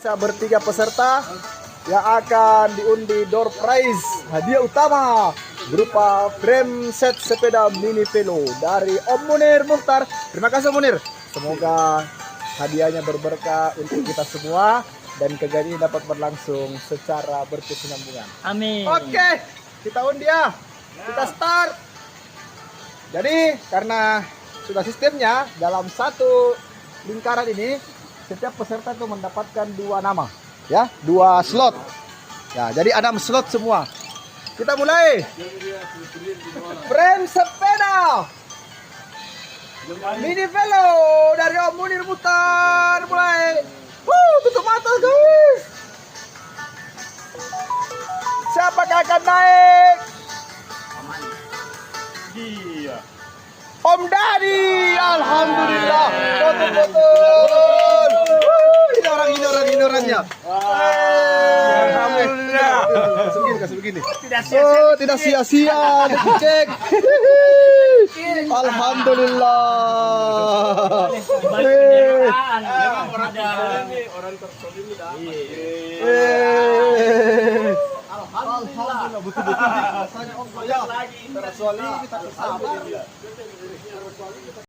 Bertiga peserta yang akan diundi door prize hadiah utama berupa frame set sepeda mini velo dari Om Munir Mukhtar. Terima kasih Munir. Semoga hadiahnya berberkah untuk kita semua dan kegiatan ini dapat berlangsung secara berkesinambungan. Amin. Oke, kita undi ya. Kita start. Jadi karena sudah sistemnya dalam satu lingkaran ini setiap peserta itu mendapatkan 2 nama, ya, 2 slot. Ya, jadi 6 slot semua. Kita mulai. Frame sepeda mini velo dari Om Munir Mukhtar. Mulai. Tutup mata guys. Siapa yang akan naik? Dia. Om Dadi, alhamdulillah. Foto-foto. Ini orangnya. Alhamdulillah. Kasih begini. Oh, tidak sia-sia. Cek. Alhamdulillah. Orang tersolid. Alhamdulillah, betul-betul rasanya Om lagi. Tersuali kita kesal.